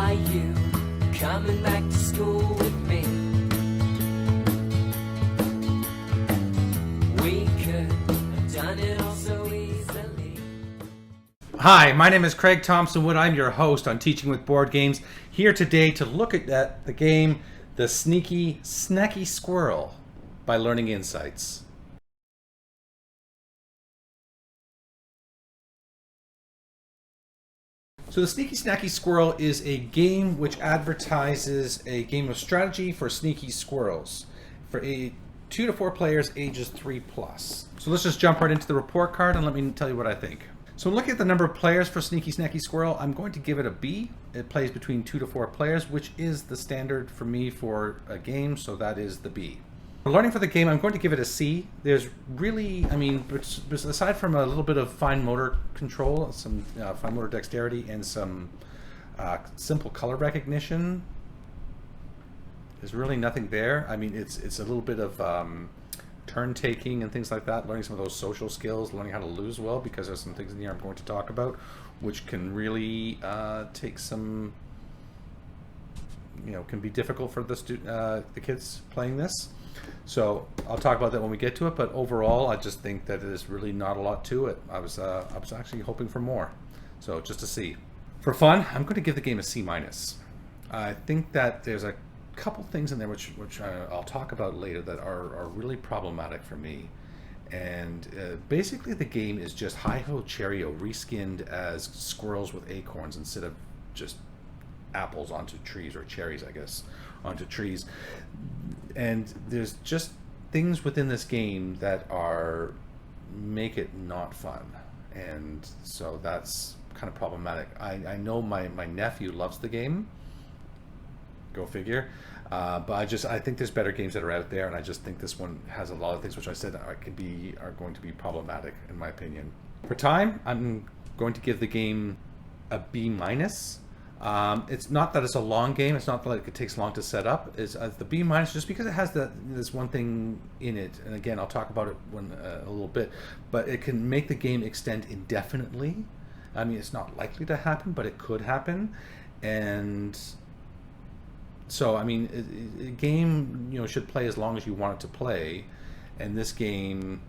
Are you coming back to school with me? We could have done it all so easily. Hi, my name is Craig Thompson-Wood. I'm your host on Teaching with Board Games, here today to look at the game, The Sneaky Snacky Squirrel by Learning Insights. So the Sneaky Snacky Squirrel is a game which advertises a game of strategy for sneaky squirrels for 2 to 4 players ages 3+. So let's just jump right into the report card and let me tell you what I think. So looking at the number of players for Sneaky Snacky Squirrel, I'm going to give it a B. It plays between 2 to 4 players, which is the standard for me for a game, so that is the B. For learning for the game, I'm going to give it a C. There's really, aside from a little bit of fine motor control, some fine motor dexterity, and some simple color recognition, there's really nothing there. I mean, it's a little bit of turn taking and things like that, learning some of those social skills, learning how to lose well, because there's some things in here I'm going to talk about, which can really take some, can be difficult for the kids playing this. So I'll talk about that when we get to it, but overall I just think that there's really not a lot to it. I was actually hoping for more, so just a C. For fun, I'm going to give the game a C-. I think that there's a couple things in there which I'll talk about later that are really problematic for me. And basically the game is just hi-ho cherry-o reskinned as squirrels with acorns instead of just apples onto trees, or cherries I guess onto trees. And there's just things within this game that make it not fun, and so that's kind of problematic. I know my nephew loves the game, go figure, but I think there's better games that are out there, and I just think this one has a lot of things which I said are going to be problematic in my opinion. For time, I'm going to give the game a B-. It's not that it's a long game. It's not like it takes long to set up. It's the B- just because it has this one thing in it, and again I'll talk about it a little bit, but it can make the game extend indefinitely. I mean, it's not likely to happen, but it could happen. And so I mean, a game should play as long as you want it to play, and this game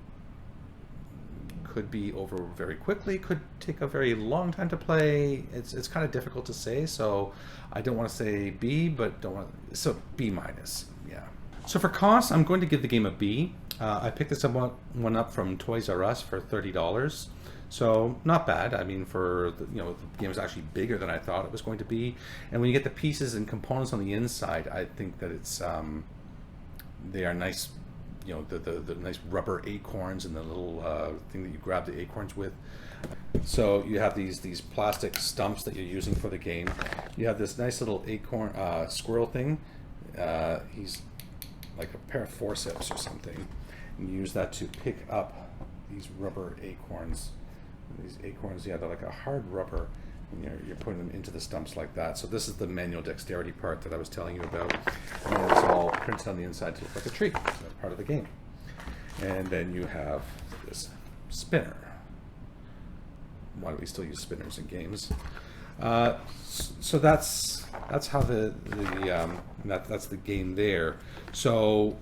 could be over very quickly, could take a very long time to play. It's kind of difficult to say, so I don't want to say B, but so B-. Yeah. So for cost, I'm going to give the game a B. I picked this one up from Toys R Us for $30, so not bad. I mean, for the game is actually bigger than I thought it was going to be, and when you get the pieces and components on the inside, I think that it's they are nice. The nice rubber acorns and the little thing that you grab the acorns with. So you have these plastic stumps that you're using for the game. You have this nice little acorn squirrel thing. He's like a pair of forceps or something. And you use that to pick up these rubber acorns. These acorns, yeah, they're like a hard rubber. And you're putting them into the stumps like that. So this is the manual dexterity part that I was telling you about. And then it's all printed on the inside to look like a tree. So that's part of the game. And then you have this spinner. Why do we still use spinners in games? So that's how that's the game there. So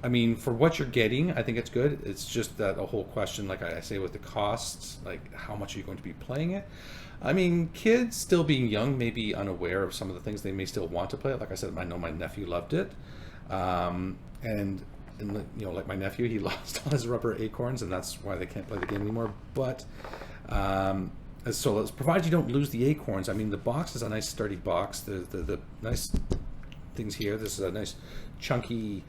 I mean, for what you're getting, I think it's good. It's just that a whole question, like I say, with the costs, like how much are you going to be playing it? I mean, kids still being young may be unaware of some of the things they may still want to play. Like I said, I know my nephew loved it, and like my nephew, he lost all his rubber acorns, and that's why they can't play the game anymore. But so provided you don't lose the acorns. I mean, the box is a nice sturdy box. The nice things here. This is a nice chunky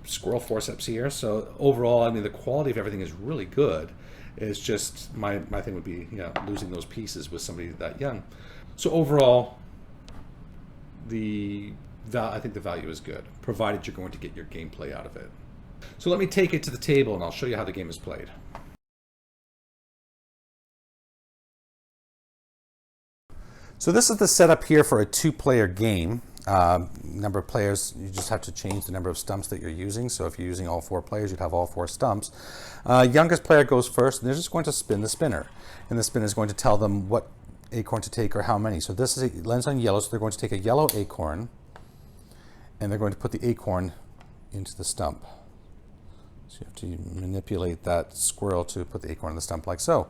squirrel forceps here. So overall, I mean, the quality of everything is really good. It's just my thing would be losing those pieces with somebody that young. So overall, I think the value is good, provided you're going to get your gameplay out of it. So let me take it to the table and I'll show you how the game is played. So this is the setup here for a 2-player game. Number of players, you just have to change the number of stumps that you're using. So if you're using all 4 players, you'd have all 4 stumps. Youngest player goes first, and they're just going to spin the spinner. And the spinner is going to tell them what acorn to take or how many. So this is a lands on yellow, so they're going to take a yellow acorn and they're going to put the acorn into the stump. So you have to manipulate that squirrel to put the acorn in the stump like so.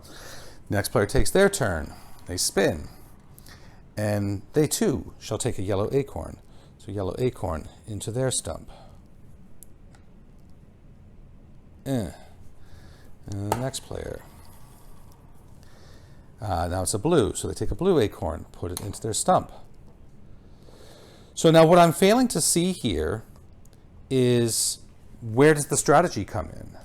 Next player takes their turn. They spin. And they too shall take a yellow acorn. So yellow acorn into their stump. And the next player. Now it's a blue, so they take a blue acorn, put it into their stump. So now what I'm failing to see here is, where does the strategy come in?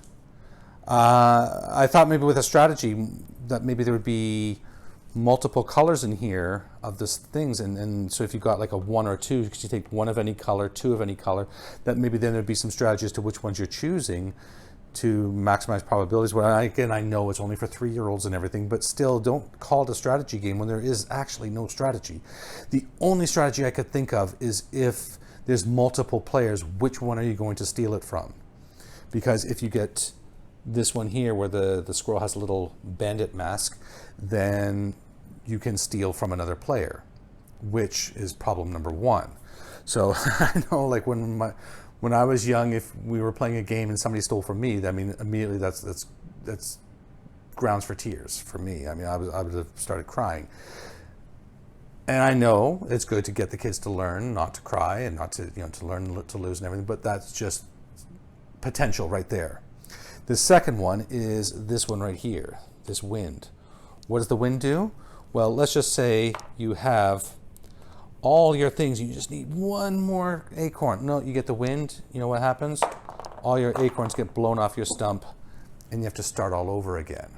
I thought maybe with a strategy that maybe there would be multiple colors in here of this things, and so if you got like a 1 or 2, because you take 1 of any color, 2 of any color, that maybe then there'd be some strategy as to which ones you're choosing to maximize probabilities. Well, again, I know it's only for 3-year-olds and everything, but still, don't call it a strategy game when there is actually no strategy. The only strategy I could think of is if there's multiple players, which one are you going to steal it from? Because if you get this one here where the squirrel has a little bandit mask, then you can steal from another player, which is problem number 1. So I know, like when I was young, if we were playing a game and somebody stole from me, I mean, immediately that's grounds for tears for me. I mean, I would have started crying. And I know it's good to get the kids to learn not to cry and not to, to learn to lose and everything, but that's just potential right there. The second one is this one right here, this wind. What does the wind do? Well, let's just say you have all your things, you just need 1 more acorn. No, you get the wind, you know what happens? All your acorns get blown off your stump and you have to start all over again.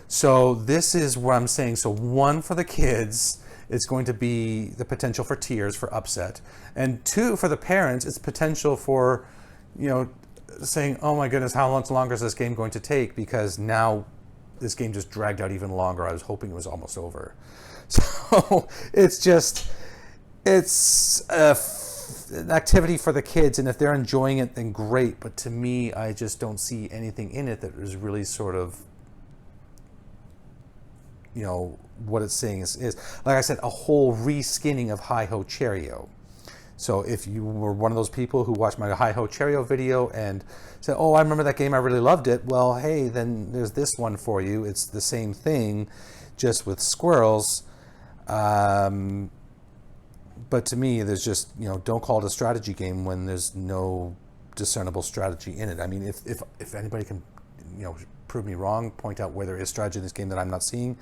So this is what I'm saying. So 1 for the kids, it's going to be the potential for tears, for upset. And 2 for the parents, it's potential for, saying, oh my goodness, how much longer is this game going to take? Because now this game just dragged out even longer. I was hoping it was almost over. So it's an activity for the kids, and if they're enjoying it, then great. But to me, I just don't see anything in it that is really sort of, what it's saying is like I said, a whole reskinning of Hi Ho Cherry-O. So if you were one of those people who watched my Hi Ho Cherry-O video and said, oh, I remember that game, I really loved it. Well, hey, then there's this one for you. It's the same thing, just with squirrels. But to me, there's just, don't call it a strategy game when there's no discernible strategy in it. I mean, if anybody can, prove me wrong, point out where there is strategy in this game that I'm not seeing,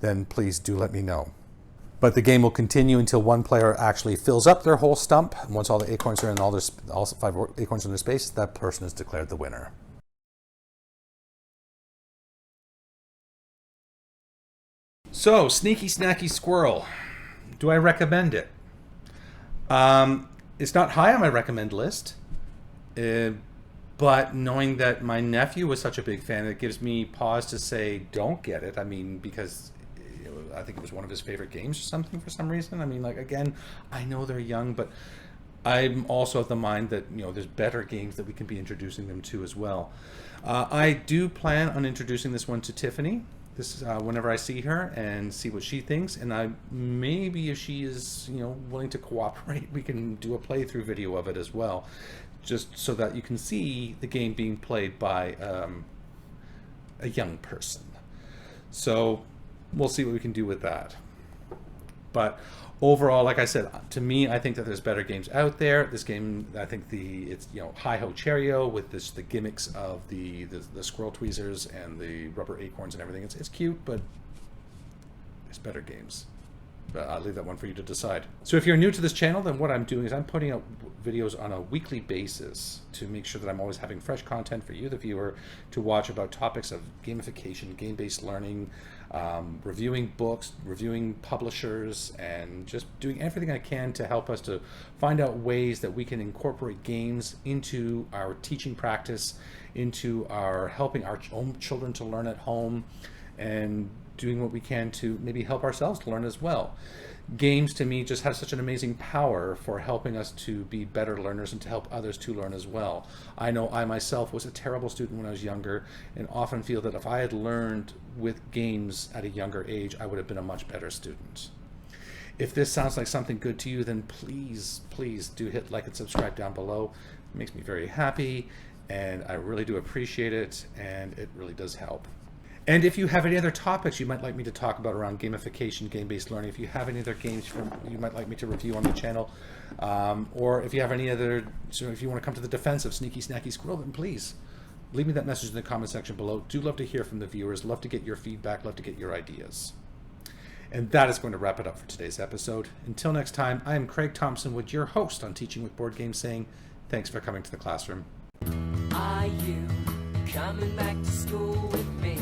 then please do let me know. But the game will continue until 1 player actually fills up their whole stump. And once all the acorns are in, all 5 acorns in their space, that person is declared the winner. So, Sneaky Snacky Squirrel. Do I recommend it? It's not high on my recommend list, but knowing that my nephew was such a big fan, it gives me pause to say don't get it. I mean, because I think it was one of his favorite games or something for some reason. I mean, like, again, I know they're young, but I'm also of the mind that, there's better games that we can be introducing them to as well. I do plan on introducing this one to Tiffany. This whenever I see her and see what she thinks, and maybe if she is willing to cooperate, we can do a playthrough video of it as well, just so that you can see the game being played by a young person. So we'll see what we can do with that. But overall, like I said, to me, I think that there's better games out there. This game, I think it's Hi Ho Cherry-O with the gimmicks of the squirrel tweezers and the rubber acorns and everything. It's cute, but there's better games. But I'll leave that one for you to decide. So if you're new to this channel, then what I'm doing is I'm putting out videos on a weekly basis to make sure that I'm always having fresh content for you, the viewer, to watch about topics of gamification, game-based learning, reviewing books, reviewing publishers, and just doing everything I can to help us to find out ways that we can incorporate games into our teaching practice, into our helping our own children to learn at home, and doing what we can to maybe help ourselves to learn as well. Games to me just have such an amazing power for helping us to be better learners and to help others to learn as well. I know I myself was a terrible student when I was younger, and often feel that if I had learned with games at a younger age, I would have been a much better student. If this sounds like something good to you, then please do hit like and subscribe down below. It makes me very happy, and I really do appreciate it, and it really does help. And if you have any other topics you might like me to talk about around gamification, game-based learning, if you have any other games you might like me to review on the channel, or if you have any other, so if you want to come to the defense of Sneaky Snacky Squirrel, then please leave me that message in the comment section below. Do love to hear from the viewers, love to get your feedback, love to get your ideas. And that is going to wrap it up for today's episode. Until next time, I am Craig Thompson-Wood, your host on Teaching with Board Games, saying thanks for coming to the classroom. Are you coming back to school with me?